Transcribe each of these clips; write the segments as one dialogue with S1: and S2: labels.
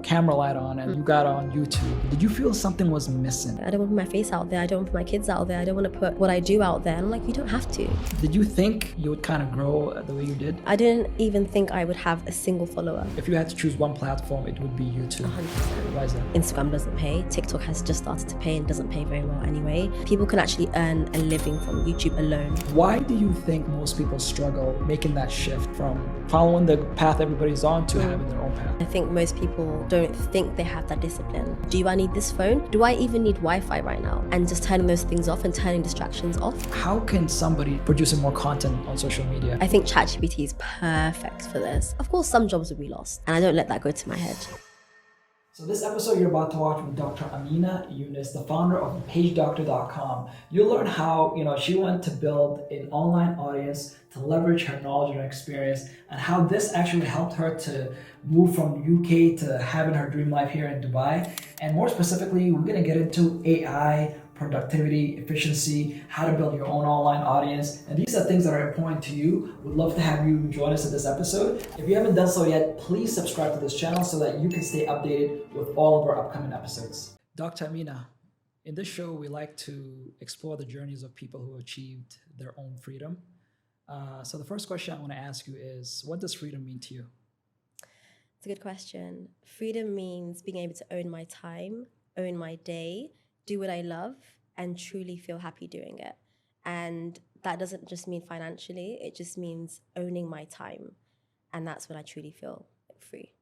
S1: camera light on and you got on YouTube, did you feel something was missing?
S2: I don't want to put my face out there. I don't want to put my kids out there. I don't want to put what I do out there. And I'm like, you don't have to.
S1: Did you think you would kind of grow the way you did?
S2: I didn't even think I would have a single follower.
S1: If you had to choose one platform, it would be YouTube.
S2: 100%.
S1: Why is that?
S2: Instagram doesn't pay. TikTok has just started to pay and doesn't pay very well anyway. People can actually earn a living from YouTube alone.
S1: Why do you think most people struggle making that shift from following the path everybody's on to having their own path?
S2: I think most people don't think they have that discipline. Do I need this phone? Do I even need Wi-Fi right now? And just turning those things off and turning distractions off.
S1: How can somebody producing more content on social media?
S2: I think ChatGPT is perfect for this. Of course, some jobs will be lost, and I don't let that go to my head.
S1: So this episode you're about to watch with Dr. Amina Yonis, the founder of PageDoctor.com. You'll learn how she went to build an online audience to leverage her knowledge and experience, and how this actually helped her to move from UK to having her dream life here in Dubai. And more specifically, we're going to get into AI, productivity, efficiency, how to build your own online audience. And these are things that are important to you. We'd love to have you join us in this episode. If you haven't done so yet, please subscribe to this channel so that you can stay updated with all of our upcoming episodes. Dr. Amina, in this show, we like to explore the journeys of people who achieved their own freedom. So the first question I want to ask you is, what does freedom mean to you?
S2: It's a good question. Freedom means being able to own my time, own my day, do what I love, and truly feel happy doing it. And that doesn't just mean financially, it just means owning my time. And that's when I truly feel free.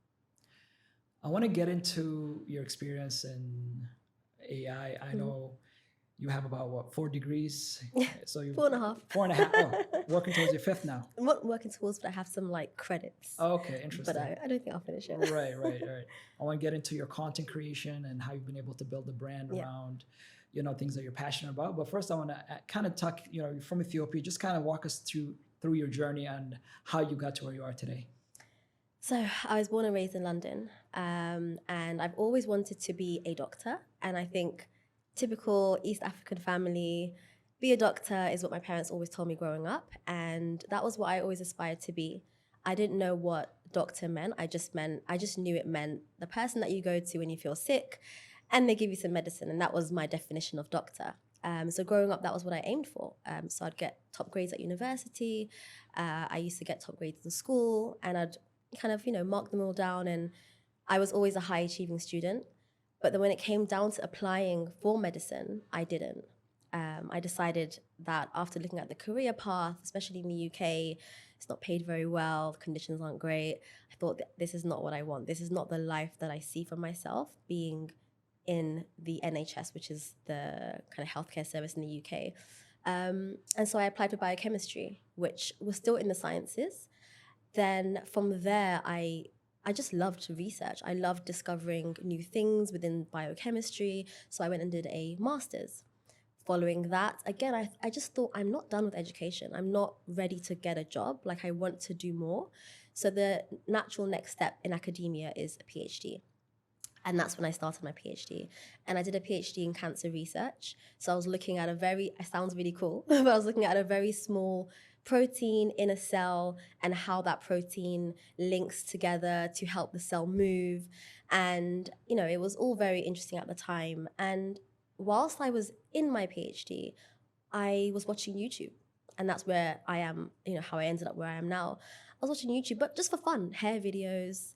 S1: I want to get into your experience in AI. I know you have about 4 degrees? So you
S2: 4.5.
S1: 4.5. Oh, working towards your 5th now.
S2: I'm not working towards, but I have some credits.
S1: Oh, okay, interesting.
S2: But I don't think I'll finish it.
S1: Right. I want to get into your content creation and how you've been able to build a brand around, things that you're passionate about. But first, I want to kind of talk, you're from Ethiopia, just kind of walk us through your journey and how you got to where you are today.
S2: So I was born and raised in London, and I've always wanted to be a doctor. And I think typical East African family, be a doctor is what my parents always told me growing up. And that was what I always aspired to be. I didn't know what doctor meant. I just knew it meant the person that you go to when you feel sick and they give you some medicine. And that was my definition of doctor. So growing up, that was what I aimed for. So I'd get top grades at university. I used to get top grades in school, and I'd kind of, mark them all down. And I was always a high achieving student. But then when it came down to applying for medicine, I didn't. I decided that after looking at the career path, especially in the UK, it's not paid very well, the conditions aren't great. I thought this is not what I want. This is not the life that I see for myself, being in the NHS, which is the kind of healthcare service in the UK. And so I applied for biochemistry, which was still in the sciences. Then from there, I just loved research. I loved discovering new things within biochemistry. So I went and did a master's. Following that, again, I just thought, I'm not done with education. I'm not ready to get a job. Like, I want to do more. So the natural next step in academia is a PhD. And that's when I started my PhD. And I did a PhD in cancer research. So I was looking at it sounds really cool, but I was looking at a very small protein in a cell and how that protein links together to help the cell move. And, it was all very interesting at the time. And whilst I was in my PhD, I was watching YouTube. And that's where I am, how I ended up where I am now. I was watching YouTube, but just for fun, hair videos,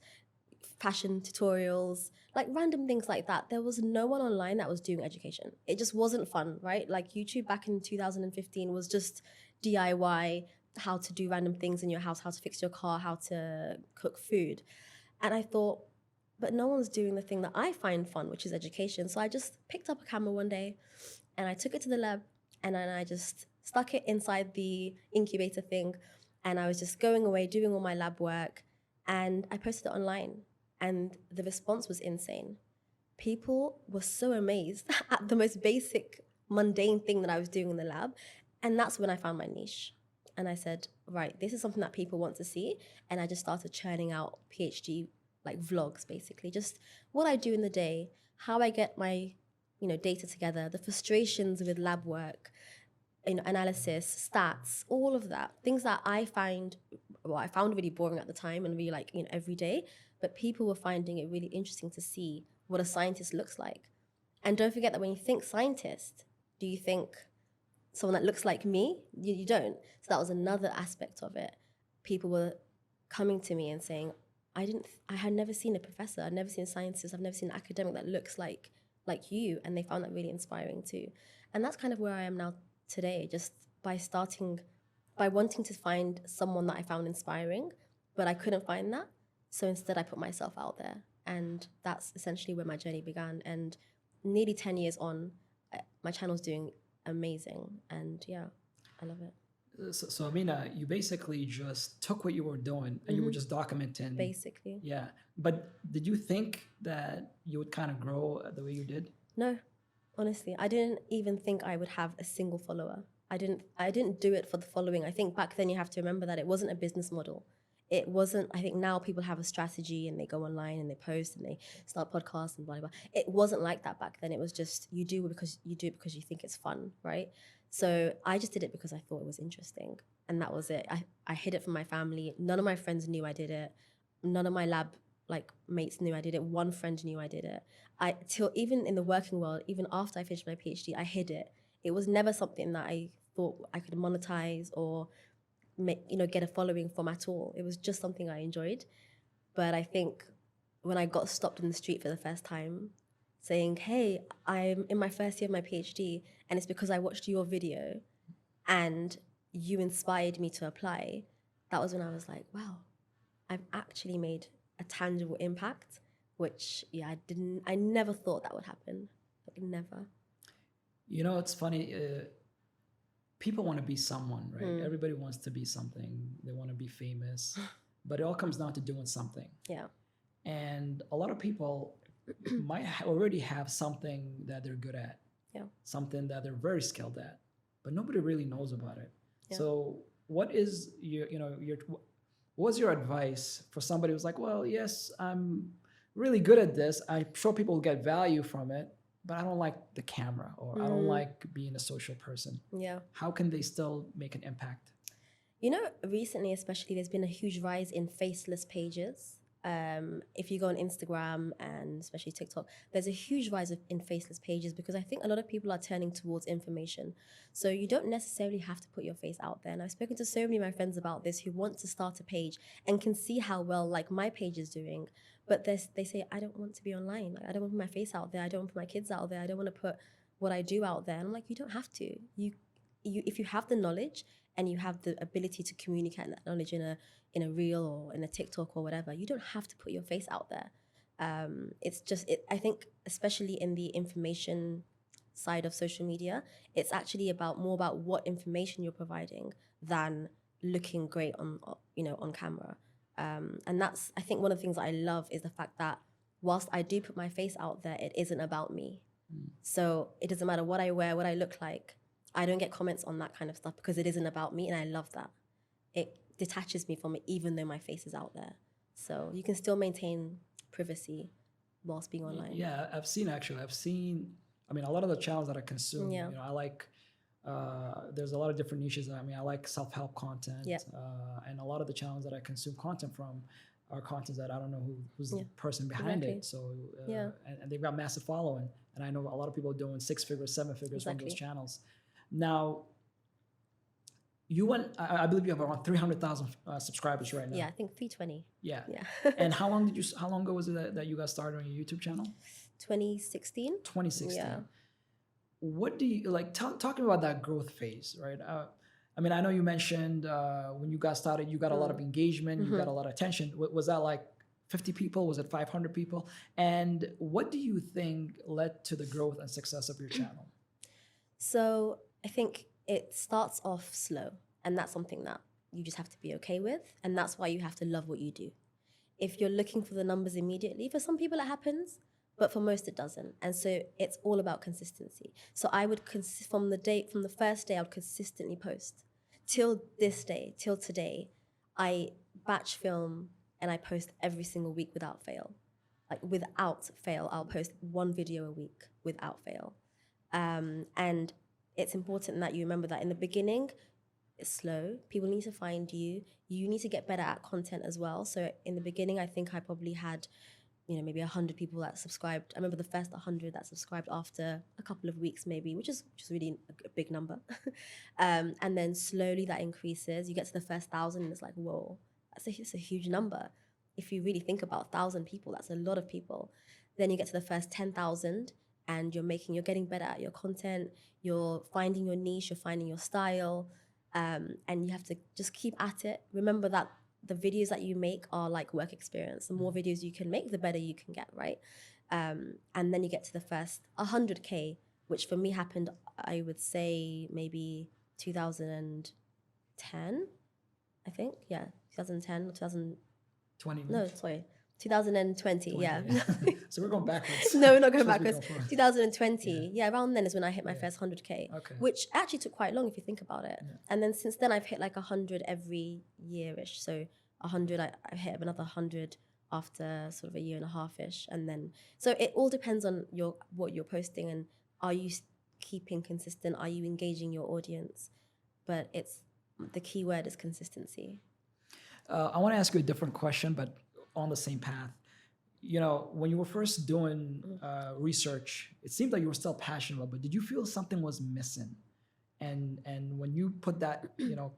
S2: fashion tutorials, like random things like that. There was no one online that was doing education. It just wasn't fun, right? Like YouTube back in 2015 was just DIY, how to do random things in your house, how to fix your car, how to cook food. And I thought, but no one's doing the thing that I find fun, which is education. So I just picked up a camera one day and I took it to the lab, and then I just stuck it inside the incubator thing. And I was just going away, doing all my lab work, and I posted it online. And the response was insane. People were so amazed at the most basic, mundane thing that I was doing in the lab. And that's when I found my niche. And I said, right, this is something that people want to see. And I just started churning out PhD, like vlogs, basically. Just what I do in the day, how I get my, data together, the frustrations with lab work, analysis, stats, all of that. Things that I found really boring at the time and really every day. but people were finding it really interesting to see what a scientist looks like. And don't forget that when you think scientist, do you think someone that looks like me? You don't. So that was another aspect of it. People were coming to me and saying, I had never seen a professor, I'd never seen a scientist, I've never seen an academic that looks like you. And they found that really inspiring too. And that's kind of where I am now today, just by wanting to find someone that I found inspiring, but I couldn't find that. So instead I put myself out there. And that's essentially where my journey began. And nearly 10 years on, my channel's doing amazing. And yeah, I love it.
S1: So Amina, you basically just took what you were doing and you were just documenting.
S2: Basically.
S1: Yeah. But did you think that you would kind of grow the way you did?
S2: No, honestly, I didn't even think I would have a single follower. I didn't do it for the following. I think back then you have to remember that it wasn't a business model. It wasn't, I think now people have a strategy and they go online and they post and they start podcasts and blah, blah, blah. It wasn't like that back then. It was just, you do it because you think it's fun, right? So I just did it because I thought it was interesting. And that was it. I hid it from my family. None of my friends knew I did it. None of my lab mates knew I did it. One friend knew I did it. Till even in the working world, even after I finished my PhD, I hid it. It was never something that I thought I could monetize or get a following from at all. It was just something I enjoyed. But I think when I got stopped in the street for the first time saying, hey, I'm in my first year of my PhD and it's because I watched your video and you inspired me to apply, that was when I was like, wow, I've actually made a tangible impact, which, yeah, I never thought that would happen. Never.
S1: You know, it's funny. People want to be someone, right? Everybody wants to be something. They want to be famous, but it all comes down to doing something.
S2: Yeah.
S1: And a lot of people might already have something that they're good at.
S2: Yeah.
S1: Something that they're very skilled at, but nobody really knows about it.
S2: Yeah.
S1: So what is what's your advice for somebody who's like, well, yes, I'm really good at this. I'm sure people will get value from it, but I don't like the camera or I don't like being a social person.
S2: Yeah.
S1: How can they still make an impact?
S2: You know, recently, especially, there's been a huge rise in faceless pages. If you go on Instagram and especially TikTok, there's a huge rise in faceless pages because I think a lot of people are turning towards information. So you don't necessarily have to put your face out there. And I've spoken to so many of my friends about this who want to start a page and can see how well my page is doing. But they say, I don't want to be online. I don't want to put my face out there. I don't want to put my kids out there. I don't want to put what I do out there. And I'm like, you don't have to. If you have the knowledge and you have the ability to communicate that knowledge in a reel or in a TikTok or whatever, you don't have to put your face out there. It's just, I think, especially in the information side of social media, it's actually more about what information you're providing than looking great on camera. And that's, I think one of the things that I love is the fact that whilst I do put my face out there, it isn't about me. So it doesn't matter what I wear, what I look like. I don't get comments on that kind of stuff because it isn't about me, and I love that. It detaches me from it, even though my face is out there. So you can still maintain privacy whilst being online.
S1: Yeah, I've seen, I mean, a lot of the channels that I consume, I like, there's a lot of different niches. I mean, I like self-help content, and a lot of the channels that I consume content from are contents that I don't know who's the person behind it. So, and they've got massive following. And I know a lot of people are doing 6 figures, 7 figures from those channels. Now, I believe you have around 300,000 subscribers right now.
S2: Yeah, I think 320.
S1: Yeah. And how long ago was it that you guys started on your YouTube channel?
S2: 2016.
S1: 2016.
S2: Yeah.
S1: What do you like? Talking about that growth phase, right? I mean, I know you mentioned when you got started, you got a lot of engagement, you got a lot of attention. Was that like 50 people? Was it 500 people? And what do you think led to the growth and success of your channel?
S2: So I think it starts off slow, and that's something that you just have to be okay with. And that's why you have to love what you do. If you're looking for the numbers immediately, for some people it happens, but for most it doesn't. And so it's all about consistency. So I would, from the first day, I would consistently post. Till this day, till today, I batch film and I post every single week without fail. Like without fail, I'll post 1 video a week without fail. And it's important that you remember that in the beginning, it's slow. People need to find you. You need to get better at content as well. So in the beginning, I think I probably had, maybe 100 people that subscribed. I remember the first 100 that subscribed after a couple of weeks, maybe, which is really a big number. And then slowly that increases. You get to the first 1,000, and it's like, whoa, it's a huge number. If you really think about 1,000 people, that's a lot of people. Then you get to the first 10,000, and you're getting better at your content. You're finding your niche. You're finding your style, and you have to just keep at it. Remember that the videos that you make are like work experience. The more videos you can make, the better you can get, right? And then you get to the first 100K, which for me happened, I would say maybe 2010, I think. Yeah, 2010 or 2000.
S1: 20.
S2: No, sorry. 2020, yeah.
S1: So we're going backwards.
S2: No, we're not going
S1: Supposed to be
S2: backwards.
S1: going forward.
S2: 2020. Yeah, around then is when I hit my first 100K,
S1: Okay.
S2: which actually took quite long if you think about it.
S1: Yeah.
S2: And then since then, I've hit like 100 every year-ish. So 100, I hit another 100 after sort of a year and a half-ish. And then, so it all depends on what you're posting, and are you keeping consistent? Are you engaging your audience? But the key word is consistency.
S1: I want to ask you a different question, but on the same path. When you were first doing research, it seemed like you were still passionate, but did you feel something was missing? And when you put that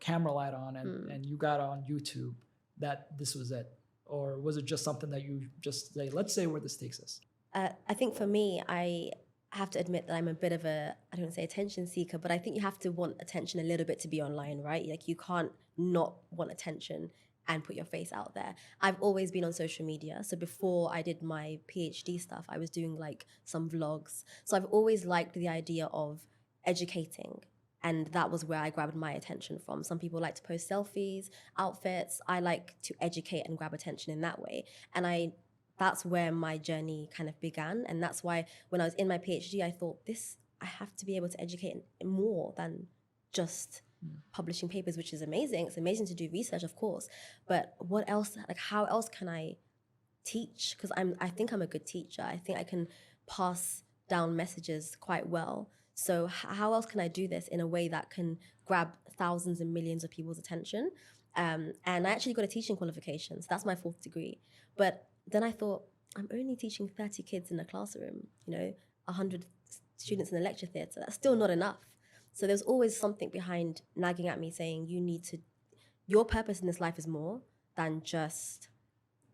S1: camera light on and you got on YouTube, that this was it? Or was it just something that you just say, let's say where this takes us?
S2: I think for me, I have to admit that I'm a bit of I don't want to say attention seeker, but I think you have to want attention a little bit to be online, right? Like you can't not want attention and put your face out there. I've always been on social media. So before I did my PhD stuff, I was doing like some vlogs. So I've always liked the idea of educating. And that was where I grabbed my attention from. Some people like to post selfies, outfits. I like to educate and grab attention in that way. And that's where my journey kind of began. And that's why when I was in my PhD, I thought I have to be able to educate more than just publishing papers, which is amazing. It's amazing to do research, of course. But what else, like how else can I teach? Because I think I'm a good teacher. I think I can pass down messages quite well. So how else can I do this in a way that can grab thousands and millions of people's attention? And I actually got a teaching qualification. So that's my 4th degree. But then I thought, I'm only teaching 30 kids in a classroom, 100 students in a lecture theatre. That's still not enough. So there's always something behind nagging at me saying, your purpose in this life is more than just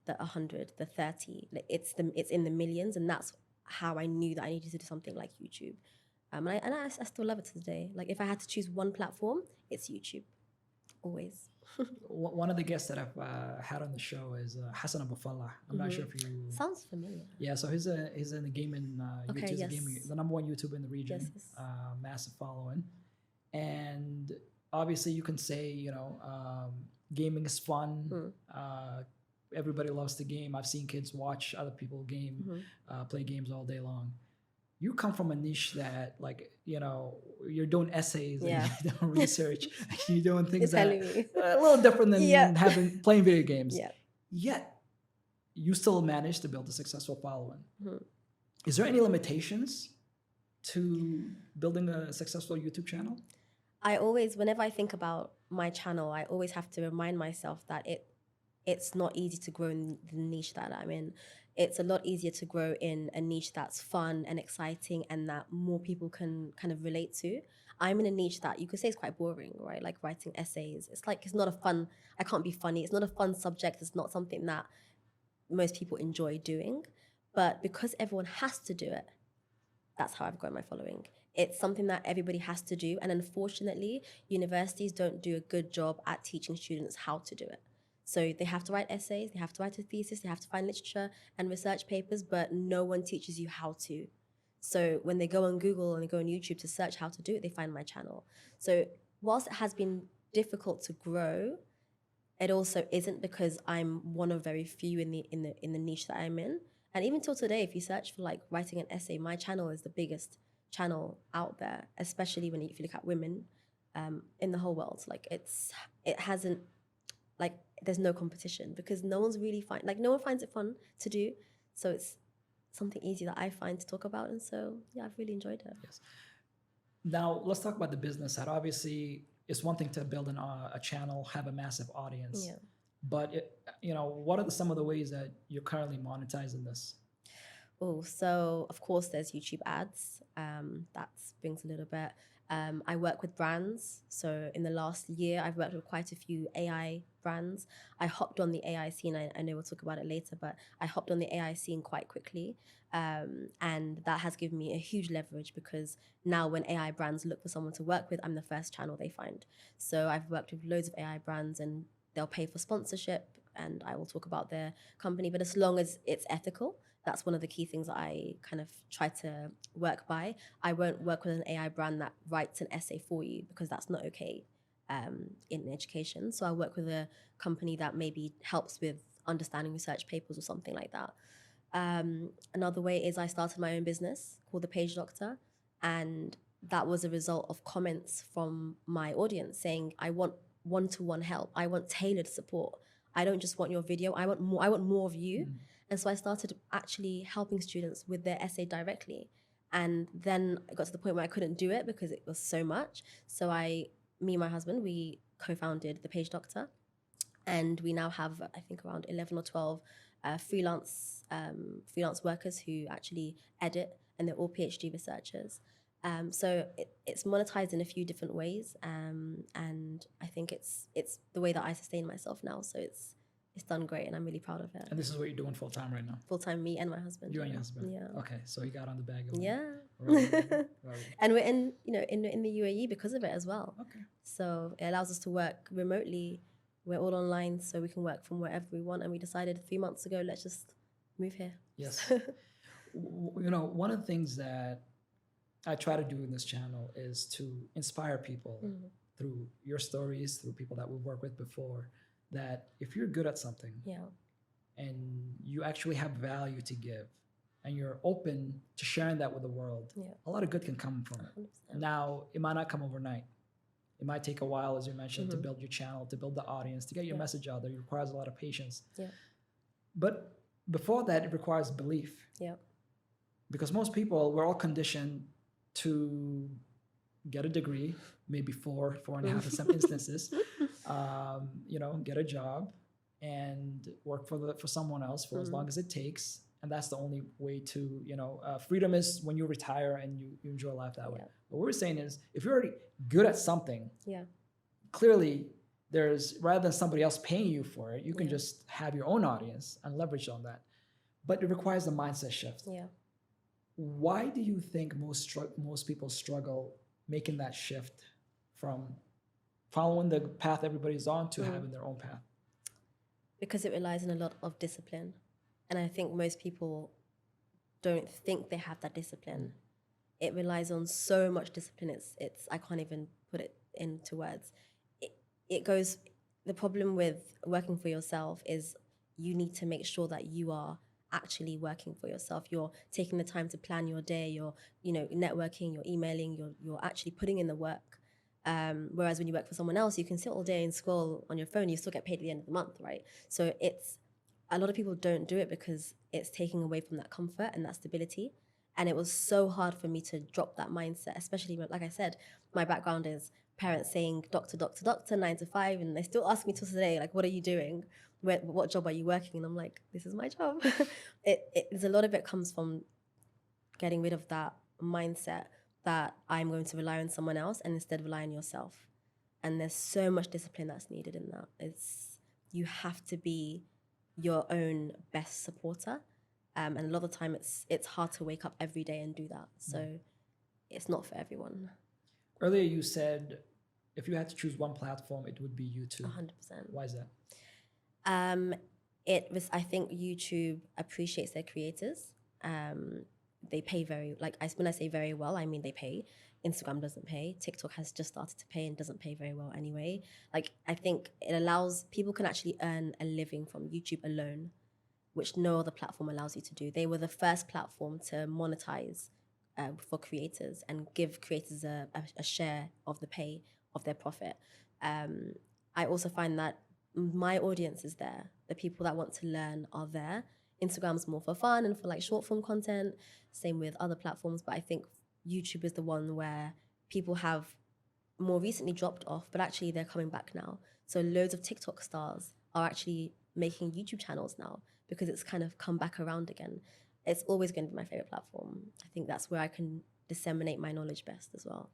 S2: the 100, the 30. It's in the millions. And that's how I knew that I needed to do something like YouTube. And I still love it to today. Like if I had to choose one platform, it's YouTube. Always.
S1: One of the guests that I've had on the show is Hassan Abu Fallah. I'm not sure if you...
S2: Sounds familiar.
S1: Yeah, so he's in the gaming,
S2: Okay,
S1: YouTube's
S2: yes.
S1: the number one YouTuber in the region,
S2: Yes.
S1: massive following. And obviously you can say, gaming is fun. Everybody loves the game. I've seen kids watch other people game, play games all day long. You come from a niche that, like, you're doing essays and you're doing research, you're doing things that are a little different than playing video games.
S2: Yeah.
S1: Yet, you still managed to build a successful following. Is there any limitations to building a successful YouTube channel?
S2: Whenever I think about my channel, I always have to remind myself that it's not easy to grow in the niche that I'm in. It's a lot easier to grow in a niche that's fun and exciting and that more people can kind of relate to. I'm in a niche that you could say is quite boring, right? Like writing essays. It's not a fun, I can't be funny. It's not a fun subject. It's not something that most people enjoy doing. But because everyone has to do it, that's how I've grown my following. It's something that everybody has to do. And unfortunately, universities don't do a good job at teaching students how to do it. So they have to write essays, they have to write a thesis, they have to find literature and research papers, but no one teaches you how to. So when they go on Google and they go on YouTube to search how to do it, they find my channel. So whilst it has been difficult to grow, it also isn't because I'm one of very few in the niche that I'm in. And even till today, if you search for like writing an essay, my channel is the biggest channel out there, especially if you look at women in the whole world. Like it hasn't, like there's no competition because no one finds it fun to do. So it's something easy that I find to talk about. And so, yeah, I've really enjoyed it.
S1: Yes. Now let's talk about the business side. Obviously, it's one thing to build a channel, have a massive audience,
S2: Yeah.
S1: but what are some of the ways that you're currently monetizing this?
S2: Oh, so of course there's YouTube ads. That brings a little bit. I work with brands. So in the last year, I've worked with quite a few AI brands. I hopped on the AI scene. I know we'll talk about it later, but I hopped on the AI scene quite quickly. And that has given me a huge leverage because now when AI brands look for someone to work with, I'm the first channel they find. So I've worked with loads of AI brands and they'll pay for sponsorship and I will talk about their company. But as long as it's ethical, that's one of the key things that I kind of try to work by. I won't work with an AI brand that writes an essay for you because that's not okay in education. So I work with a company that maybe helps with understanding research papers or something like that. Another way is I started my own business called The Page Doctor, and that was a result of comments from my audience saying, I want one-to-one help. I want tailored support. I don't just want your video. I want more of you. And so I started actually helping students with their essay directly. And then I got to the point where I couldn't do it because it was so much. So me and my husband, we co-founded The Page Doctor. And we now have, I think, around 11 or 12 freelance workers who actually edit, and they're all PhD researchers. So it's monetized in a few different ways, and I think it's the way that I sustain myself now. So it's done great, and I'm really proud of it.
S1: And this is what you're doing full time right now?
S2: Full time, me and my husband.
S1: You and your husband?
S2: Yeah.
S1: Okay, so you got on the bag of
S2: Yeah.
S1: right.
S2: And we're in the UAE because of it as well.
S1: Okay.
S2: So it allows us to work remotely. We're all online, so we can work from wherever we want. And we decided 3 months ago, let's just move here.
S1: Yes. One of the things that I try to do in this channel is to inspire people through your stories, through people that we've worked with before, that if you're good at something and you actually have value to give and you're open to sharing that with the world, a lot of good can come from it. 100%. Now, it might not come overnight. It might take a while, as you mentioned, to build your channel, to build the audience, to get your message out there. It requires a lot of patience. Yeah. But before that, it requires belief. Yeah. Because most people, we're all conditioned to get a degree, maybe four and a half in some instances, get a job and work for someone else for as long as it takes. And that's the only way to, freedom is when you retire and you enjoy life that way. What we're saying is if you're already good at something, clearly rather than somebody else paying you for it, you can just have your own audience and leverage on that. But it requires a mindset shift. Yeah. Why do you think most people struggle making that shift from following the path everybody's on to having their own path?
S2: Because it relies on a lot of discipline. And I think most people don't think they have that discipline. It relies on so much discipline. It's I can't even put it into words. The problem with working for yourself is you need to make sure that you are actually working for yourself. You're taking the time to plan your day, you're networking, you're emailing, you're actually putting in the work. Whereas when you work for someone else, you can sit all day and scroll on your phone, you still get paid at the end of the month, right? So a lot of people don't do it because it's taking away from that comfort and that stability. And it was so hard for me to drop that mindset, especially like I said, my background is parents saying doctor, 9 to 5, and they still ask me till today, like, what are you doing? What job are you working? And I'm like, this is my job. There's a lot of it comes from getting rid of that mindset that I'm going to rely on someone else and instead rely on yourself. And there's so much discipline that's needed in that. You have to be your own best supporter. And a lot of the time it's hard to wake up every day and do that. So it's not for everyone.
S1: Earlier you said if you had to choose one platform, it would be YouTube.
S2: 100%.
S1: Why is that?
S2: I think YouTube appreciates their creators. They pay when I say very well, I mean they pay. Instagram doesn't pay. TikTok has just started to pay and doesn't pay very well anyway. I think it allows people can actually earn a living from YouTube alone, which no other platform allows you to do. They were the first platform to monetize for creators and give creators a share of the pay of their profit. I also find that my audience is there. The people that want to learn are there. Instagram's more for fun and for short form content. Same with other platforms, but I think YouTube is the one where people have more recently dropped off, but actually they're coming back now. So loads of TikTok stars are actually making YouTube channels now because it's kind of come back around again. It's always going to be my favorite platform. I think that's where I can disseminate my knowledge best as well.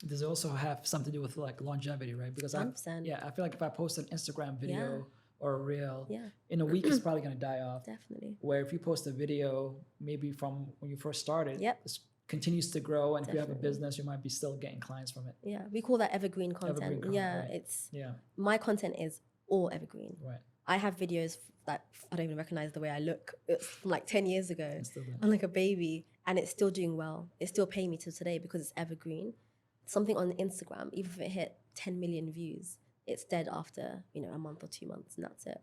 S1: Does it also have something to do with like longevity, right? Because
S2: 100%.
S1: I feel like if I post an Instagram video
S2: Yeah.
S1: or a reel,
S2: Yeah.
S1: in a week it's probably gonna die off.
S2: Definitely.
S1: Where if you post a video, maybe from when you first started,
S2: Yep.
S1: it continues to grow, and if you have a
S2: Definitely.
S1: business, you might be still getting clients from it.
S2: Yeah, we call that evergreen content.
S1: Right.
S2: It's
S1: Yeah,
S2: my content is all evergreen.
S1: right.
S2: I have videos that I don't even recognize the way I look. It's from like 10 years ago.
S1: It's still good.
S2: I'm like a baby, and it's still doing well. It's still paying me till today because it's evergreen. Something on Instagram, even if it hit 10 million views, it's dead after, a month or 2 months, and that's it.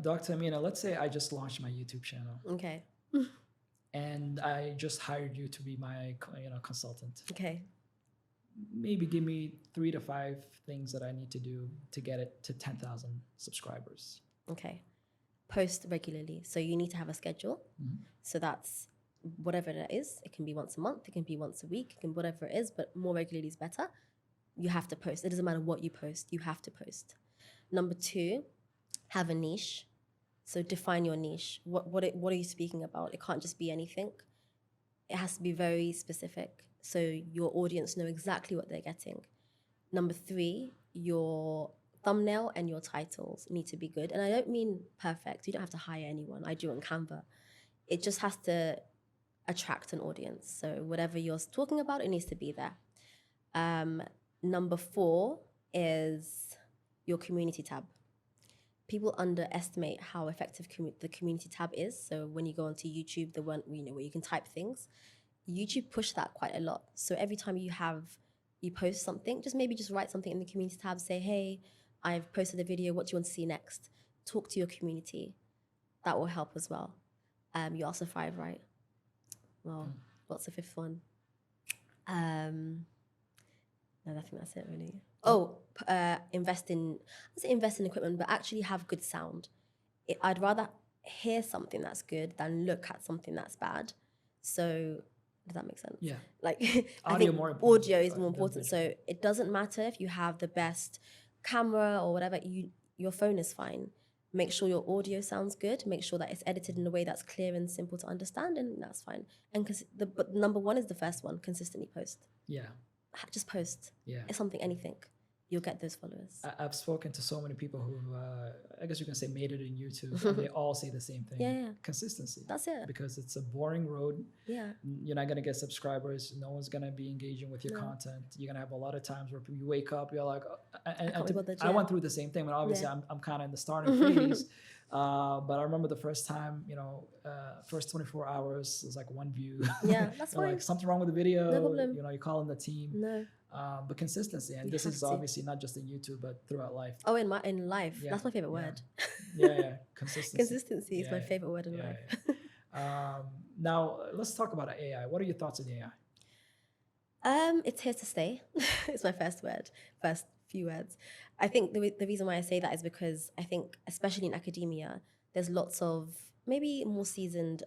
S1: Dr. Amina, let's say I just launched my YouTube channel
S2: Okay.
S1: and I just hired you to be my consultant.
S2: Okay.
S1: Maybe give me 3 to 5 things that I need to do to get it to 10,000 subscribers.
S2: Okay. Post regularly. So you need to have a schedule.
S1: Mm-hmm.
S2: So that's whatever it is. It can be once a month. It can be once a week. It can be whatever it is, but more regularly is better. You have to post. It doesn't matter what you post. You have to post. Number 2, have a niche. So define your niche. What are you speaking about? It can't just be anything. It has to be very specific, so your audience know exactly what they're getting. Number 3, your thumbnail and your titles need to be good. And I don't mean perfect. You don't have to hire anyone. I do it on Canva. It just has to attract an audience. So whatever you're talking about, it needs to be there. Number 4 is your community tab. People underestimate how effective the community tab is. So when you go onto YouTube, the one where you can type things, YouTube push that quite a lot. So every time you post something, just write something in the community tab. Say, hey, I've posted a video. What do you want to see next? Talk to your community. That will help as well. You also 5, right? Well, what's the 5th one? No, I think that's it really. Invest in equipment, but actually have good sound. I'd rather hear something that's good than look at something that's bad. So does that make sense?
S1: Yeah.
S2: Like I
S1: Audio
S2: think
S1: more important,
S2: audio is
S1: than
S2: more important. So it doesn't matter if you have the best camera or whatever. Your phone is fine. Make sure your audio sounds good. Make sure that it's edited in a way that's clear and simple to understand, and that's fine. And but number 1 is the first one: consistently post.
S1: Yeah.
S2: Just post.
S1: Yeah.
S2: It's something, anything. You'll get those followers.
S1: I've spoken to so many people who, I guess you can say, made it in YouTube, and they all say the same thing.
S2: Yeah.
S1: Consistency.
S2: That's it.
S1: Because it's a boring road.
S2: Yeah.
S1: You're not gonna get subscribers. No one's gonna be engaging with your content. You're gonna have a lot of times where you wake up, you're like, I went through the same thing, but obviously I'm kind of in the starting phase. But I remember the first time, first 24 hours, there's like 1 view.
S2: Yeah, that's fine.
S1: Like something wrong with the video.
S2: No problem.
S1: You call in the team.
S2: No.
S1: But consistency, and this is obviously not just in YouTube, but throughout life.
S2: Oh, in life, that's my favorite word.
S1: Yeah, consistency.
S2: Consistency is my favorite word in life.
S1: Now let's talk about AI. What are your thoughts on AI?
S2: It's here to stay. It's my first few words. I think the reason why I say that is because I think, especially in academia, there's lots of maybe more seasoned,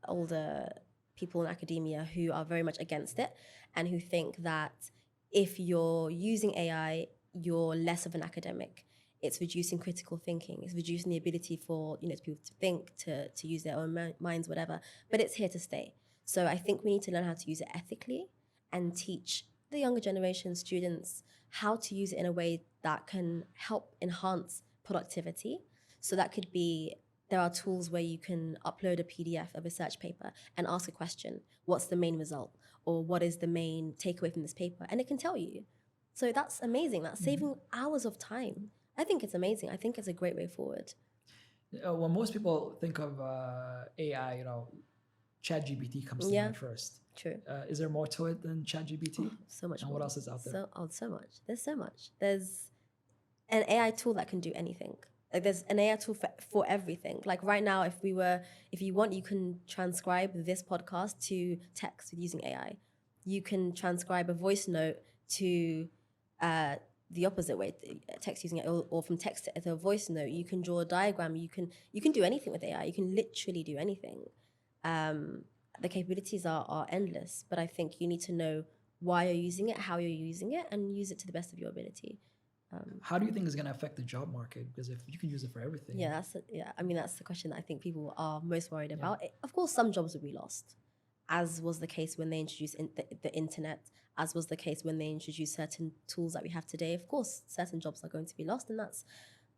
S2: older people in academia who are very much against it, and who think that if you're using AI, you're less of an academic. It's reducing critical thinking. It's reducing the ability for people to think, to use their own minds, whatever. But it's here to stay. So I think we need to learn how to use it ethically and teach the younger generation students how to use it in a way that can help enhance productivity. So that could be, there are tools where you can upload a PDF of a research paper and ask a question. What's the main result? Or what is the main takeaway from this paper? And it can tell you. So that's amazing. That's saving hours of time. I think it's amazing. I think it's a great way forward.
S1: When most people think of AI, ChatGPT comes to mind first.
S2: True.
S1: Is there more to it than ChatGPT?
S2: So much
S1: and
S2: more.
S1: What else is out there?
S2: So much. There's so much. There's an AI tool that can do anything. Like there's an AI tool for everything. Like right now, if you want, you can transcribe this podcast to text using AI. You can transcribe a voice note to the opposite way, text using it, or from text to a voice note. You can draw a diagram. You can do anything with AI. You can literally do anything. The capabilities are endless, but I think you need to know why you're using it, how you're using it, and use it to the best of your ability.
S1: How do you think it's going to affect the job market? Because if you can use it for everything.
S2: Yeah, I mean, that's the question that I think people are most worried about. Of course, some jobs will be lost, as was the case when they introduced the internet, as was the case when they introduced certain tools that we have today. Of course, certain jobs are going to be lost, and that's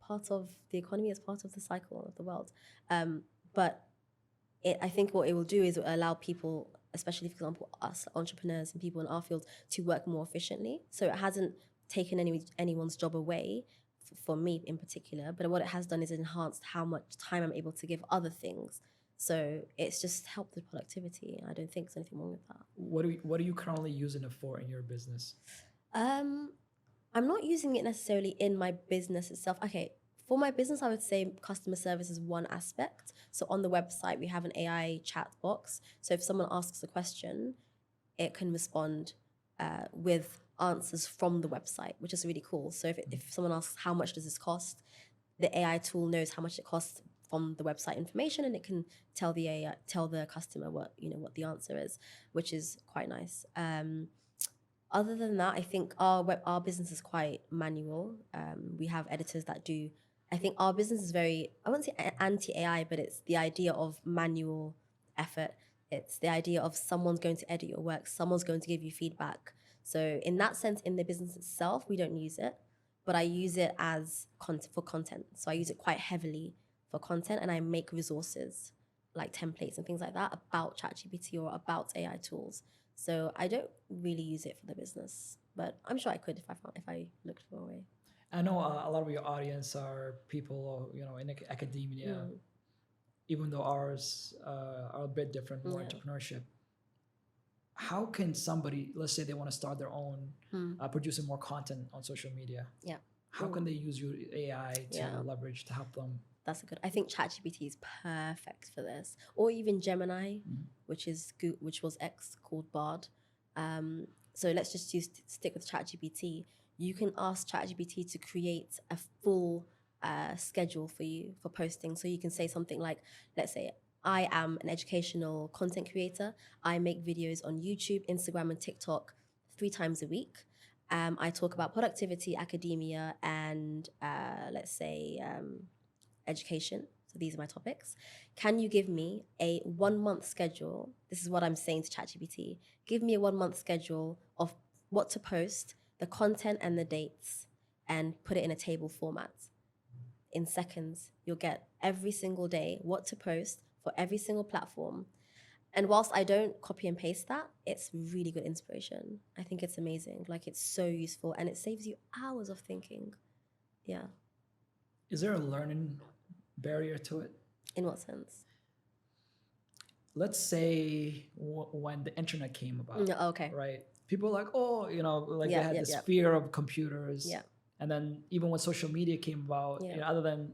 S2: part of the economy, it's part of the cycle of the world. But I think what it will do is it will allow people, especially, for example, us entrepreneurs and people in our field, to work more efficiently. So it hasn't taken anyone's job away, for me in particular, but what it has done is enhanced how much time I'm able to give other things. So it's just helped with productivity. I don't think there's anything wrong with that.
S1: What are you currently using it for in your business?
S2: I'm not using it necessarily in my business itself. Okay, for my business, I would say customer service is one aspect. So on the website, we have an AI chat box. So if someone asks a question, it can respond with answers from the website, which is really cool. So if someone asks how much does this cost, the AI tool knows how much it costs from the website information, and it can tell the customer what the answer is, which is quite nice. Other than that, I think our business is quite manual. We have editors that do. I think our business is very, I wouldn't say anti-AI, but it's the idea of manual effort. It's the idea of someone's going to edit your work, someone's going to give you feedback. So in that sense, in the business itself, we don't use it, but I use it as for content. So I use it quite heavily for content, and I make resources like templates and things like that about ChatGPT or about AI tools. So I don't really use it for the business, but I'm sure I could if I looked for a way.
S1: I know a lot of your audience are people, in academia, even though ours are a bit different, more entrepreneurship. How can somebody, let's say they want to start their own, producing more content on social media?
S2: Yeah.
S1: How can they use your AI to leverage to help them?
S2: That's a good. I think ChatGPT is perfect for this, or even Gemini, which was X called Bard. So let's just stick with ChatGPT. You can ask ChatGPT to create a full schedule for you for posting. So you can say something like, let's say, I am an educational content creator. I make videos on YouTube, Instagram, and TikTok 3 times a week. I talk about productivity, academia, and let's say education. So these are my topics. Can you give me a 1-month schedule? This is what I'm saying to ChatGPT. Give me a 1-month schedule of what to post, the content and the dates, and put it in a table format. In seconds, you'll get every single day what to post for every single platform. And whilst I don't copy and paste that, it's really good inspiration. I think it's amazing. Like, it's so useful, and it saves you hours of thinking. Yeah.
S1: Is there a learning barrier to it?
S2: In what sense?
S1: Let's say when the internet came about,
S2: okay.
S1: right? People are like, oh, they had this fear of computers.
S2: Yeah.
S1: And then even when social media came about, other than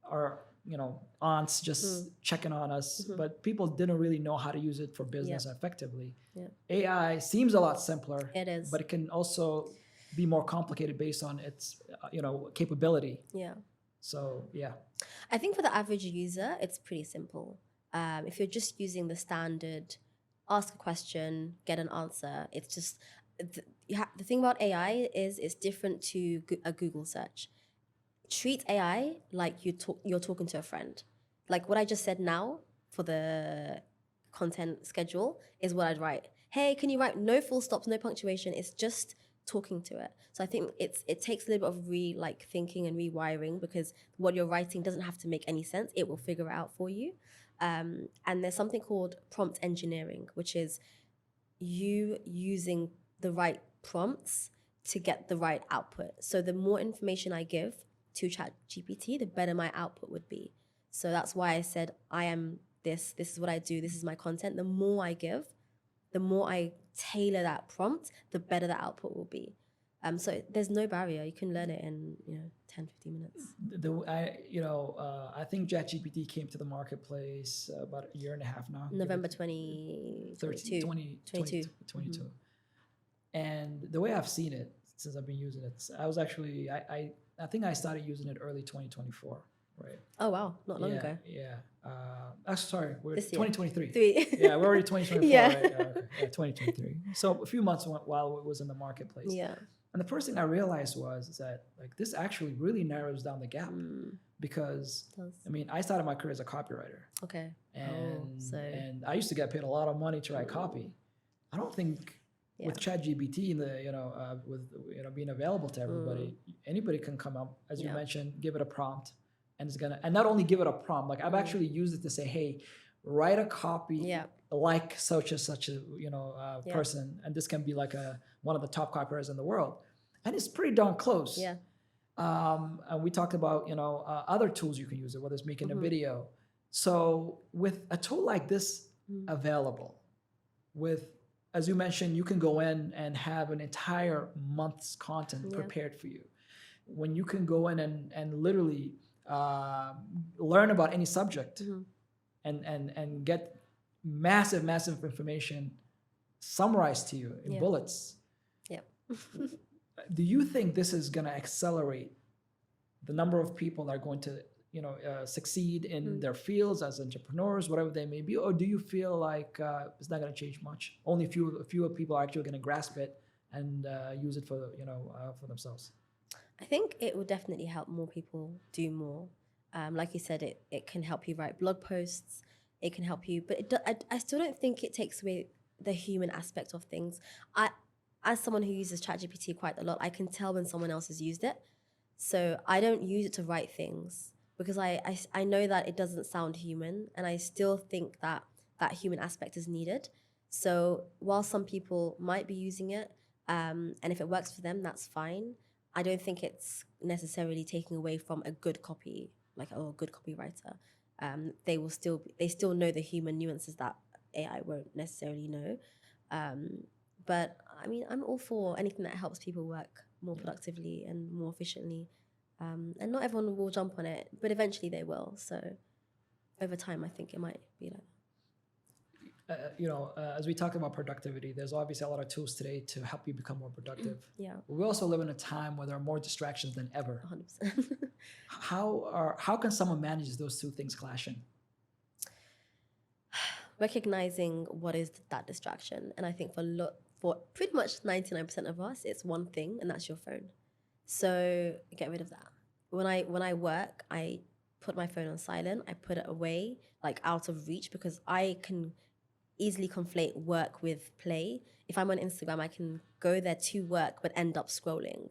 S1: our, aunts just checking on us, but people didn't really know how to use it for business effectively.
S2: Yeah.
S1: AI seems a lot simpler.
S2: It is.
S1: But it can also be more complicated based on its, capability.
S2: Yeah.
S1: So, yeah.
S2: I think for the average user, it's pretty simple. If you're just using the standard, ask a question, get an answer, it's just, the thing about AI is it's different to a Google search. Treat AI like you're talking to a friend. Like what I just said now for the content schedule is what I'd write. Hey, can you write no full stops, no punctuation? It's just talking to it. So I think it takes a little bit of thinking and rewiring, because what you're writing doesn't have to make any sense. It will figure it out for you. And there's something called prompt engineering, which is you using the right prompts to get the right output. So the more information I give to ChatGPT, the better my output would be. So that's why I said I am this is what I do, this is my content. The more I give, the more I tailor that prompt, the better the output will be. So there's no barrier. You can learn it in 10, 15 minutes.
S1: I think ChatGPT came to the marketplace about a year and a half now.
S2: November 2022.
S1: 2022. Mm-hmm. And the way I've seen it since I've been using it, I was actually I think I started using it early 2024, right?
S2: Oh wow, not long ago.
S1: Yeah. Sorry, we're
S2: This year.
S1: 2023.
S2: 3.
S1: Yeah, we're already 2024,
S2: Yeah.
S1: right? Okay. Yeah, 2023. So a few months while it was in the marketplace.
S2: Yeah.
S1: And the first thing I realized was that like this actually really narrows down the gap because
S2: It does.
S1: I mean I started my career as a copywriter
S2: Okay.
S1: and I used to get paid a lot of money to write copy. I don't think with ChatGPT and the with being available to everybody, anybody can come up as you mentioned, give it a prompt, and it's gonna and not only give it a prompt. Like I've actually used it to say, hey, write a copy like such and such a person, and this can be like one of the top copywriters in the world, and it's pretty darn close.
S2: Yeah.
S1: And we talked about other tools you can use it, whether it's making a video. So with a tool like this available, with as you mentioned, you can go in and have an entire month's content prepared for you. When you can go in and literally learn about any subject and get massive information summarized to you in bullets.
S2: Yep.
S1: Do you think this is going to accelerate the number of people that are going to succeed in their fields as entrepreneurs, whatever they may be, or do you feel like it's not going to change much? Only a few people are actually going to grasp it and use it for for themselves.
S2: I think it will definitely help more people do more. Like you said, it can help you write blog posts. It can help you, but I still don't think it takes away the human aspect of things. As someone who uses ChatGPT quite a lot, I can tell when someone else has used it. So I don't use it to write things because I know that it doesn't sound human, and I still think that human aspect is needed. So while some people might be using it, and if it works for them, that's fine. I don't think it's necessarily taking away from a good copy, like a good copywriter. They still know the human nuances that AI won't necessarily know. But I mean, I'm all for anything that helps people work more productively and more efficiently. And not everyone will jump on it, but eventually they will. So over time, I think it might be like
S1: as we talk about productivity, there's obviously a lot of tools today to help you become more productive.
S2: Yeah.
S1: We also live in a time where there are more distractions than ever.
S2: 100%.
S1: How can someone manage those two things clashing?
S2: Recognizing what is that distraction. And I think for pretty much 99% of us, it's one thing, and that's your phone. So get rid of that. When I work, I put my phone on silent. I put it away, like out of reach, because I can easily conflate work with play. If I'm on Instagram, I can go there to work but end up scrolling.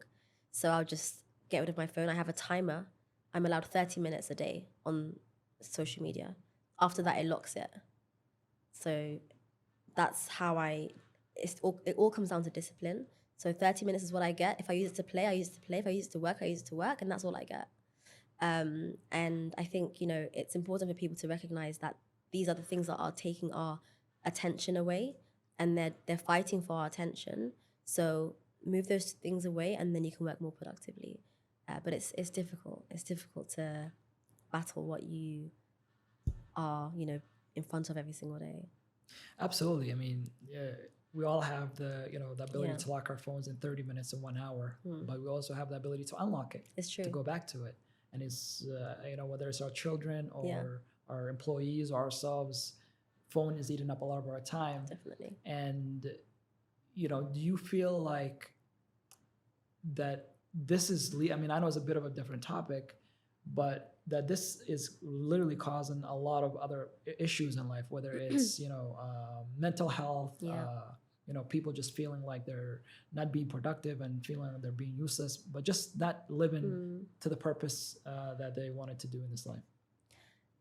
S2: So I'll just get rid of my phone. I have a timer. I'm allowed 30 minutes a day on social media. After that, it locks it. So that's how it all comes down to discipline. So 30 minutes is what I get. If I use it to play, I use it to play. If I use it to work, I use it to work, and that's all I get. And I think, it's important for people to recognize that these are the things that are taking our attention away, and they're fighting for our attention. So move those things away, and then you can work more productively. But it's difficult. It's difficult to battle what you are, in front of every single day.
S1: Absolutely. I mean, we all have the ability to lock our phones in 30 minutes and 1 hour, but we also have the ability to unlock it.
S2: It's true.
S1: To go back to it. And it's whether it's our children or our employees or ourselves, phone is eating up a lot of our time.
S2: Definitely.
S1: And do you feel like that this is I mean, I know it's a bit of a different topic, but that this is literally causing a lot of other issues in life, whether it's mental health, people just feeling like they're not being productive and feeling like they're being useless, but just not living to the purpose that they wanted to do in this life.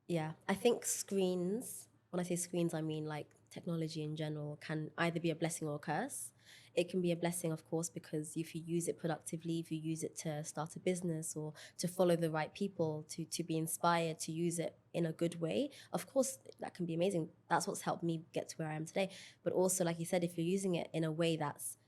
S2: Yeah, I think screens, when I say screens, I mean like technology in general, can either be a blessing or a curse. It can be a blessing, of course, because if you use it productively, if you use it to start a business or to follow the right people, to be inspired, to use it in a good way, of course, that can be amazing. That's what's helped me get to where I am today. But also, like you said, if you're using it in a way that's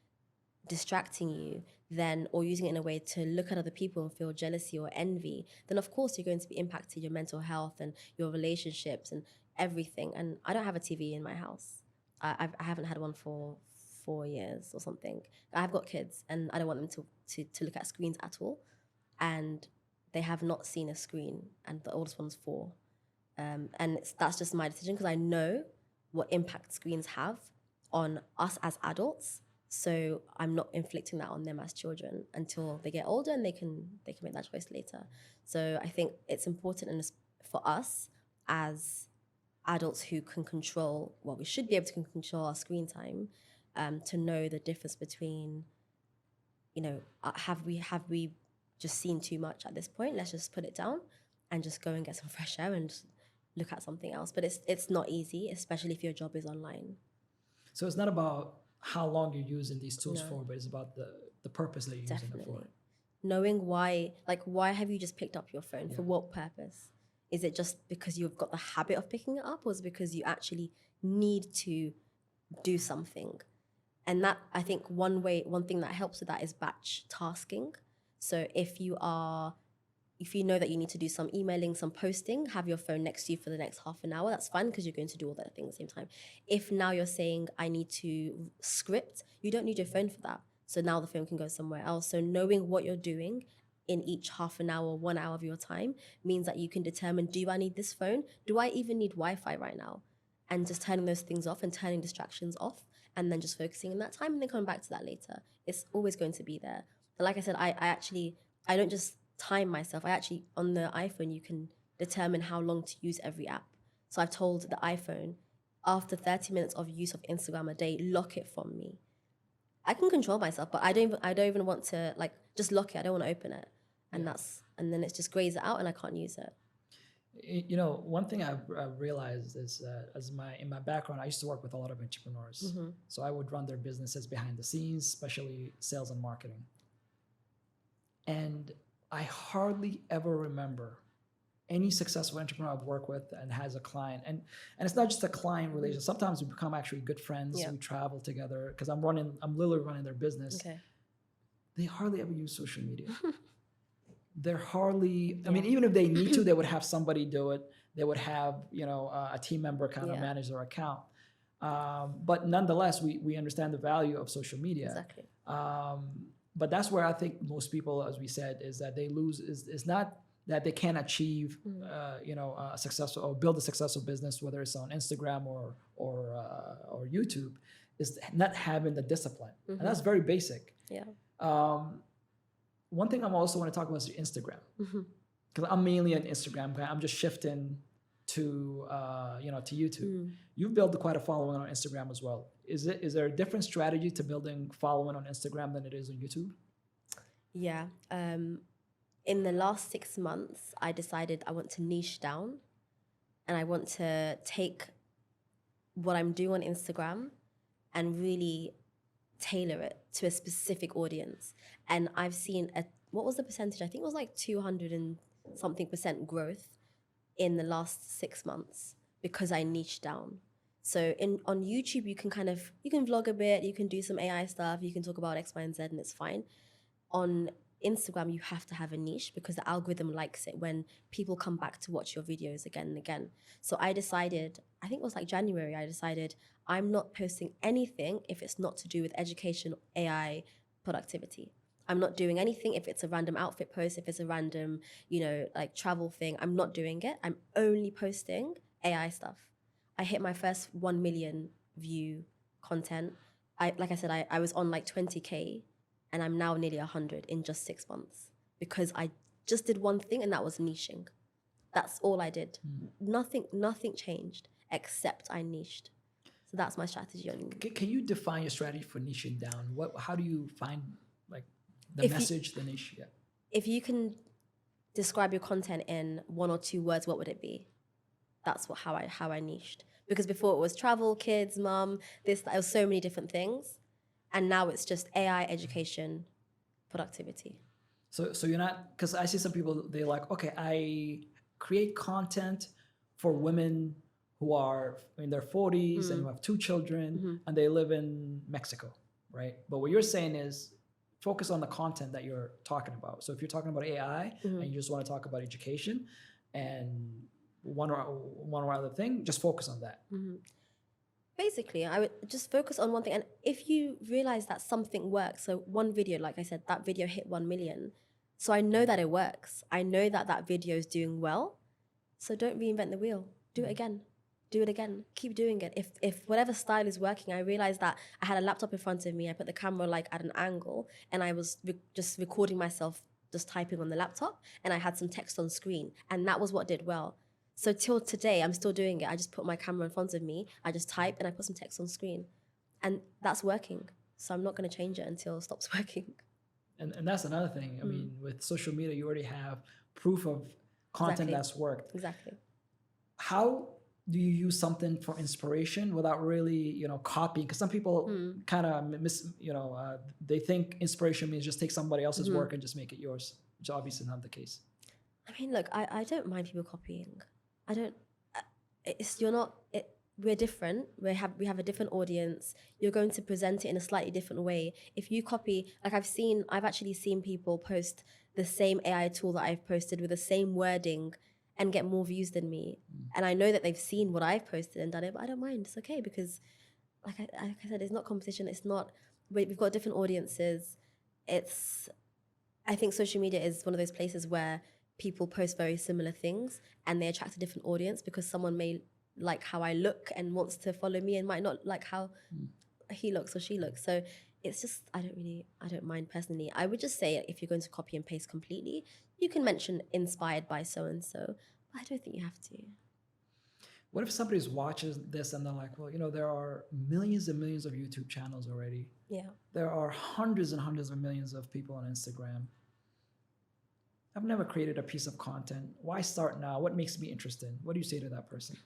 S2: distracting you, then, or using it in a way to look at other people and feel jealousy or envy, then of course you're going to be impacting your mental health and your relationships and everything. And I don't have a TV in my house. I haven't had one for 4 years or something. I've got kids and I don't want them to look at screens at all. And they have not seen a screen, and the oldest one's 4. And that's just my decision because I know what impact screens have on us as adults. So I'm not inflicting that on them as children until they get older, and they can make that choice later. So I think it's important for us as adults who can control, well, we should be able to control our screen time, to know the difference between, have we just seen too much at this point? Let's just put it down and just go and get some fresh air and just look at something else. But it's not easy, especially if your job is online.
S1: So it's not about how long you're using these tools
S2: No.
S1: for, but it's about the purpose that you're using it for.
S2: Knowing why have you just picked up your phone? For what purpose? Is it just because you've got the habit of picking it up, or is it because you actually need to do something? And that, I think one thing that helps with that is batch tasking. So if you know that you need to do some emailing, some posting, have your phone next to you for the next half an hour. That's fine because you're going to do all that thing at the same time. If now you're saying, I need to script, you don't need your phone for that. So now the phone can go somewhere else. So knowing what you're doing in each half an hour, 1 hour of your time means that you can determine, do I need this phone? Do I even need Wi-Fi right now? And just turning those things off and turning distractions off, and then just focusing on that time and then coming back to that later. It's always going to be there. But like I said, I don't just time myself. On the iPhone, you can determine how long to use every app. So I've told the iPhone, after 30 minutes of use of Instagram a day, lock it from me. I can control myself, but I don't even want to just lock it. I don't want to open it. And then it just grays it out and I can't use it.
S1: One thing I've realized is that in my background, I used to work with a lot of entrepreneurs.
S2: Mm-hmm.
S1: So I would run their businesses behind the scenes, especially sales and marketing. And I hardly ever remember any successful entrepreneur I've worked with and has a client. And it's not just a client relationship. Sometimes we become actually good friends.
S2: Yeah.
S1: We travel together because I'm literally running their business.
S2: Okay.
S1: They hardly ever use social media. They're hardly, I mean, even if they need to, they would have somebody do it. They would have, a team member kind of manage their account. But nonetheless, we understand the value of social media.
S2: Exactly.
S1: But that's where I think most people, as we said, is that they lose, is not that they can't achieve, a successful or build a successful business, whether it's on Instagram or YouTube, is not having the discipline. And that's very basic.
S2: Yeah.
S1: One thing I also want to talk about is Instagram, because I'm mainly an Instagram guy. I'm just shifting to to YouTube. You've built quite a following on Instagram as well. Is there a different strategy to building following on Instagram than it is on YouTube?
S2: Yeah. In the last 6 months, I decided I want to niche down, and I want to take what I'm doing on Instagram and really tailor it to a specific audience. And I've seen what was the percentage? I think it was like 200 and something % growth in the last 6 months because I niched down. So on YouTube, you can vlog a bit, you can do some AI stuff, you can talk about X, Y, and Z, and it's fine. On Instagram, you have to have a niche because the algorithm likes it when people come back to watch your videos again and again. So I decided, I think it was like January, I'm not posting anything if it's not to do with education, AI, productivity. I'm not doing anything if it's a random outfit post, if it's a random, travel thing. I'm not doing it. I'm only posting AI stuff. I hit my first 1 million view content. Like I said, I was on like 20K, and I'm now nearly 100 in just 6 months because I just did one thing, and that was niching. That's all I did. Nothing changed except I niched. So that's my strategy on.
S1: Can you define your strategy for niching down? How do you find the message, the niche? Yeah.
S2: If you can describe your content in 1 or 2 words, what would it be? That's how I niched. Because before it was travel, kids, mom, there was so many different things. And now it's just AI, education, productivity.
S1: So you're not, because I see some people, they're like, okay, I create content for women who are in their 40s and who have 2 children and they live in Mexico, right? But what you're saying is focus on the content that you're talking about. So if you're talking about AI and you just want to talk about education and one or other thing, just focus on that.
S2: Basically, I would just focus on one thing. And if you realize that something works, so one video, like I said, that video hit 1 million. So I know that it works. I know that video is doing well. So don't reinvent the wheel. Do it again. Do it again. Keep doing it. If whatever style is working, I realized that I had a laptop in front of me. I put the camera like at an angle, and I was just recording myself just typing on the laptop, and I had some text on screen, and that was what did well. So till today, I'm still doing it. I just put my camera in front of me. I just type and I put some text on screen, and that's working. So I'm not going to change it until it stops working.
S1: And that's another thing. I mean, with social media, you already have proof of content
S2: Exactly.
S1: that's worked.
S2: Exactly.
S1: How do you use something for inspiration without really, copying? Because some people kind of they think inspiration means just take somebody else's work and just make it yours, which obviously is not the case.
S2: I mean, look, I don't mind people copying. I don't. It's you're not. We're different. We have a different audience. You're going to present it in a slightly different way. If you copy, like I've actually seen people post the same AI tool that I've posted with the same wording and get more views than me. And I know that they've seen what I've posted and done it, but I don't mind. It's okay because, like I said, it's not competition. It's not. We've got different audiences. I think social media is one of those places where people post very similar things and they attract a different audience because someone may like how I look and wants to follow me and might not like how he looks or she looks. So it's just, I don't mind personally. I would just say if you're going to copy and paste completely, you can mention inspired by so-and-so, but I don't think you have to.
S1: What if somebody's watching this and they're like, well, there are millions and millions of YouTube channels already.
S2: Yeah.
S1: There are hundreds and hundreds of millions of people on Instagram. I've never created a piece of content. Why start now? What makes me interested? What do you say to that person?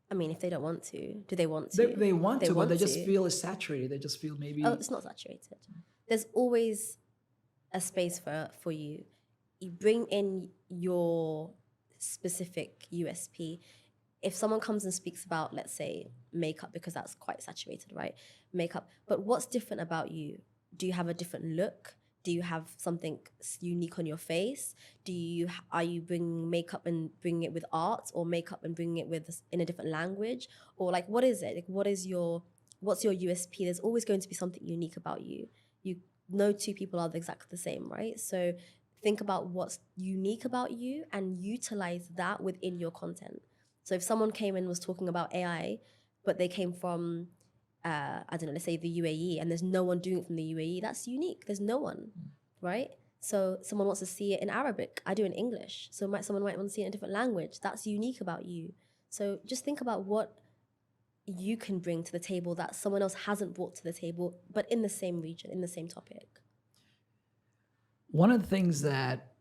S2: I mean, if they don't want to, do they want to?
S1: They want to, but they just feel it's saturated. They just feel maybe.
S2: Oh, it's not saturated. There's always a space for you. You bring in your specific USP. If someone comes and speaks about, let's say, makeup, because that's quite saturated, right? Makeup. But what's different about you? Do you have a different look? Do you have something unique on your face? Are you bringing makeup and bringing it with art, or makeup and bringing it with in a different language, or like what is it? Like what's your USP? There's always going to be something unique about you. No two people are exactly the same, right? So think about what's unique about you and utilize that within your content. So if someone came and was talking about AI, but they came from I don't know, let's say the UAE, and there's no one doing it from the UAE, that's unique. There's no one, right? So someone wants to see it in Arabic, I do in English. So someone might want to see it in a different language. That's unique about you. So just think about what you can bring to the table that someone else hasn't brought to the table, but in the same region, in the same topic.
S1: One of the things that,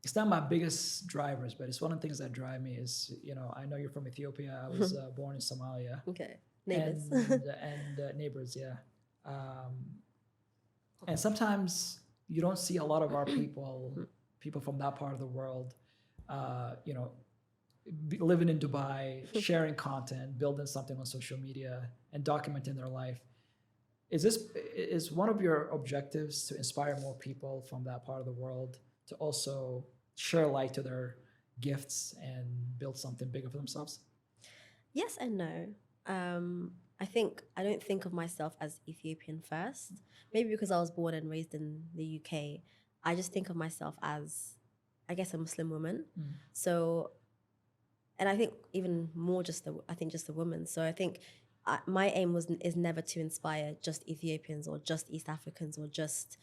S1: it's not my biggest drivers, but it's one of the things that drive me is, I know you're from Ethiopia. I was born in Somalia.
S2: Okay. Neighbors.
S1: And neighbors, yeah. And sometimes you don't see a lot of our people from that part of the world, living in Dubai, sharing content, building something on social media, and documenting their life. Is one of your objectives to inspire more people from that part of the world to also share light to their gifts and build something bigger for themselves?
S2: Yes and no. I don't think of myself as Ethiopian first. Maybe because I was born and raised in the UK. I just think of myself as, I guess, a Muslim woman. So, and I think even more just the woman. So I think my aim is never to inspire just Ethiopians or just East Africans or just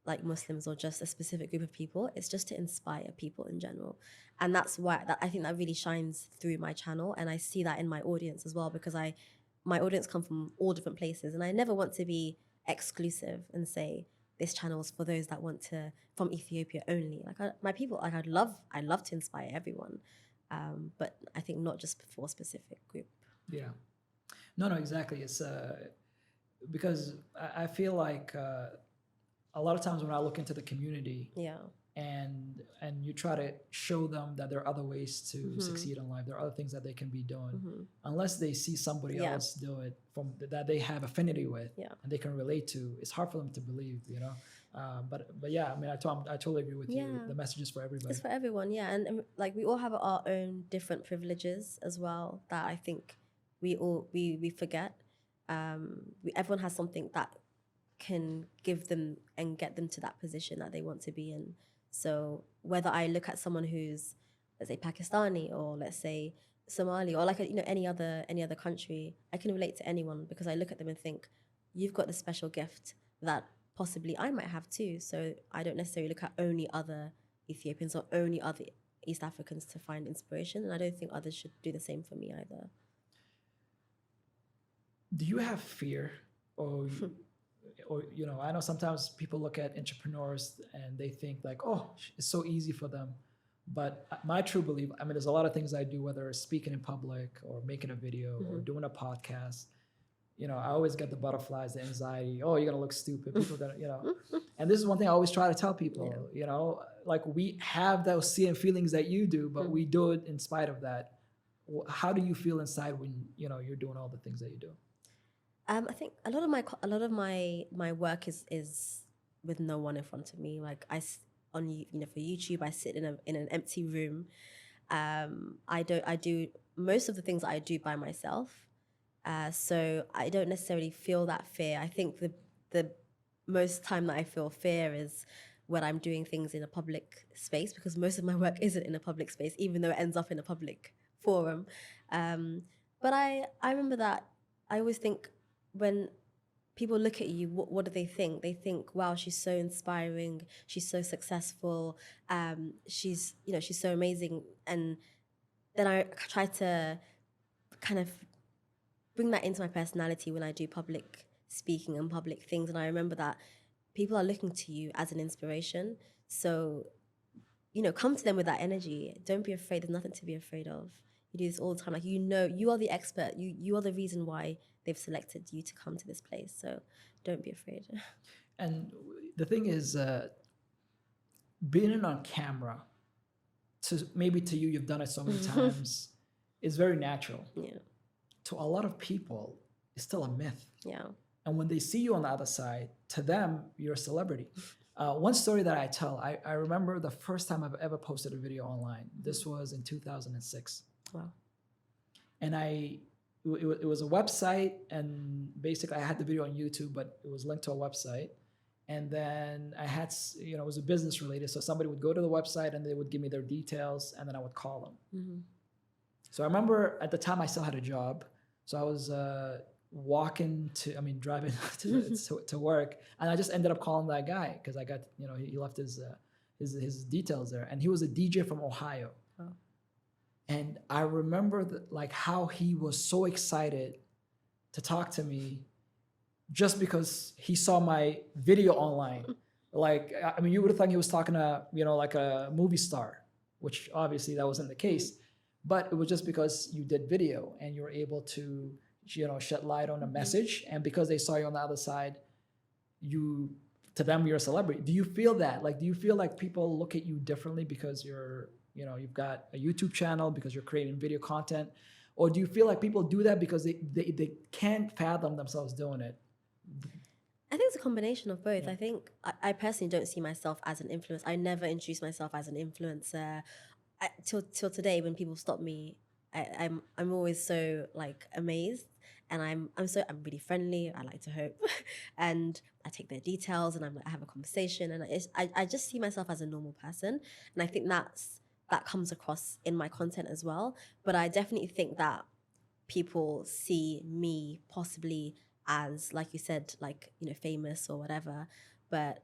S2: like Muslims or just a specific group of people. It's just to inspire people in general. And that's why I think that really shines through my channel. And I see that in my audience as well, because my audience come from all different places. And I never want to be exclusive and say this channel is for those that want to, from Ethiopia only. Like I'd love to inspire everyone. But I think not just for a specific group.
S1: Yeah. No, exactly. It's because I feel like a lot of times when I look into the community, and you try to show them that there are other ways to succeed in life, there are other things that they can be doing, unless they see somebody else do it from that they have affinity with and they can relate to, it's hard for them to believe, but yeah, I mean, I totally agree with you. The message is for everybody. It's
S2: for everyone, yeah. And like we all have our own different privileges as well that I think we forget. Everyone has something that can give them and get them to that position that they want to be in. So whether I look at someone who's let's say Pakistani, or let's say Somali, or like any other country, I can relate to anyone because I look at them and think, you've got the special gift that possibly I might have too. So I don't necessarily look at only other Ethiopians or only other East Africans to find inspiration, and I don't think others should do the same for me either.
S1: Do you have fear, or I know sometimes people look at entrepreneurs and they think like, oh, it's so easy for them. But my true belief, I mean, there's a lot of things I do, whether it's speaking in public or making a video or doing a podcast. I always get the butterflies, the anxiety. Oh, you're gonna look stupid. People are gonna. And this is one thing I always try to tell people. Like we have those same feelings that you do, but we do it in spite of that. How do you feel inside when you're doing all the things that you do?
S2: I think a lot of my work is with no one in front of me. Like for YouTube, I sit in an empty room. I do most of the things I do by myself. So I don't necessarily feel that fear. I think the most time that I feel fear is when I'm doing things in a public space, because most of my work isn't in a public space, even though it ends up in a public forum. But I remember that I always think, when people look at you, what do they think? They think, wow, she's so inspiring, she's so successful, she's so amazing. And then I try to kind of bring that into my personality when I do public speaking and public things. And I remember that people are looking to you as an inspiration. So, come to them with that energy. Don't be afraid. There's nothing to be afraid of. You do this all the time. Like, you are the expert. You are the reason why they've selected you to come to this place. So don't be afraid.
S1: And the thing is, being on camera, maybe to you, you've done it so many times, is very natural.
S2: Yeah.
S1: To a lot of people, it's still a myth.
S2: Yeah.
S1: And when they see you on the other side, to them, you're a celebrity. One story that I tell, I remember the first time I've ever posted a video online. This was in 2006.
S2: Wow.
S1: And it was a website, and basically I had the video on YouTube, but it was linked to a website. And then I had, it was a business related. So somebody would go to the website and they would give me their details, and then I would call them.
S2: Mm-hmm.
S1: So I remember at the time I still had a job. So I was driving to work, and I just ended up calling that guy because I got, he left his details there, and he was a DJ from Ohio.
S2: Oh.
S1: And I remember how he was so excited to talk to me just because he saw my video online. You would have thought he was talking to, like a movie star, which obviously that wasn't the case. But it was just because you did video and you were able to, shed light on a message. And because they saw you on the other side, to them, you're a celebrity. Do you feel that? Do you feel like people look at you differently because you've got a YouTube channel, because you're creating video content? Or do you feel like people do that because they can't fathom themselves doing it?
S2: I think it's a combination of both. Yeah. I think I personally don't see myself as an influencer. I never introduced myself as an influencer. Till today, when people stop me, I'm always so amazed, and I'm really friendly. I like to hope, and I take their details, and I have a conversation, and I just see myself as a normal person, and I think that comes across in my content as well. But I definitely think that people see me possibly as, like you said, famous or whatever, but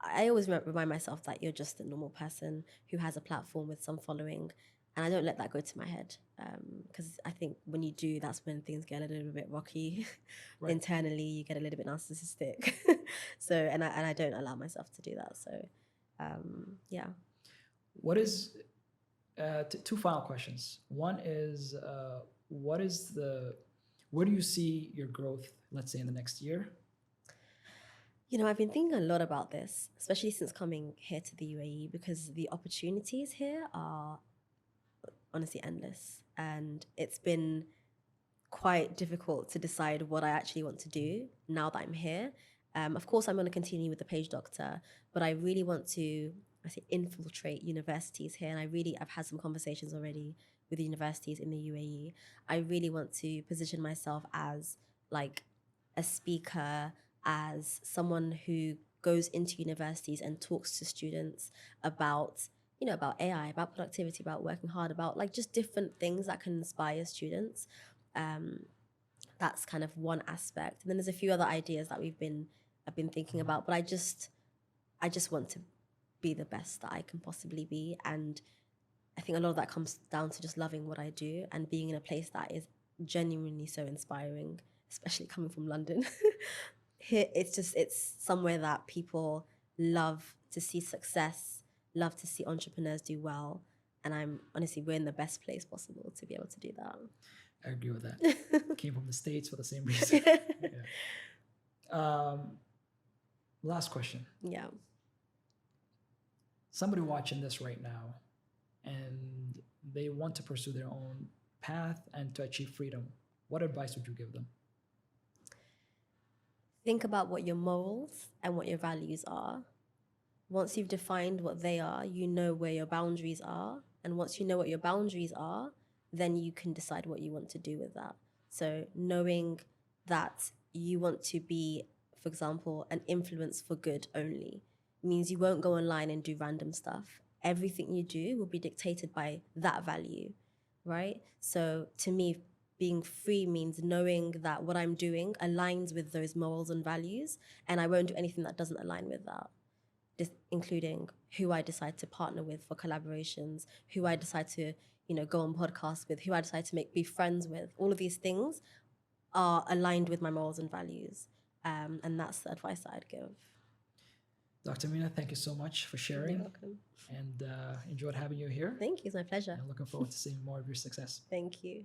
S2: I always remind myself that you're just a normal person who has a platform with some following, and I don't let that go to my head, because I think when you do, that's when things get a little bit rocky. Right. Internally, you get a little bit narcissistic. So, and I don't allow myself to do that. So, yeah.
S1: What is two final questions? One is, where do you see your growth, let's say, in the next year?
S2: I've been thinking a lot about this, especially since coming here to the UAE, because the opportunities here are honestly endless. And it's been quite difficult to decide what I actually want to do now that I'm here. Of course, I'm going to continue with the Page Doctor, but I really want to, infiltrate universities here. And I've had some conversations already with universities in the UAE. I really want to position myself as a speaker, as someone who goes into universities and talks to students about, about AI, about productivity, about working hard, about like just different things that can inspire students. That's kind of one aspect. And then there's a few other ideas that I've been thinking about, but I just want to be the best that I can possibly be. And I think a lot of that comes down to just loving what I do and being in a place that is genuinely so inspiring, especially coming from London. Here, it's somewhere that people love to see success, love to see entrepreneurs do well. And we're in the best place possible to be able to do that.
S1: I agree with that. Came from the States for the same reason. Yeah. Last question.
S2: Yeah.
S1: Somebody watching this right now and they want to pursue their own path and to achieve freedom, what advice would you give them?
S2: Think about what your morals and what your values are. Once you've defined what they are, you know where your boundaries are. And once you know what your boundaries are, then you can decide what you want to do with that. So knowing that you want to be, for example, an influence for good only means you won't go online and do random stuff. Everything you do will be dictated by that value, right? So to me, being free means knowing that what I'm doing aligns with those morals and values, and I won't do anything that doesn't align with that. Including who I decide to partner with for collaborations, who I decide to, go on podcasts with, who I decide to be friends with. All of these things are aligned with my morals and values. And that's the advice that I'd give.
S1: Dr. Amina, thank you so much for sharing.
S2: You're welcome.
S1: And enjoyed having you here.
S2: Thank you. It's my pleasure.
S1: And looking forward to seeing more of your success.
S2: Thank you.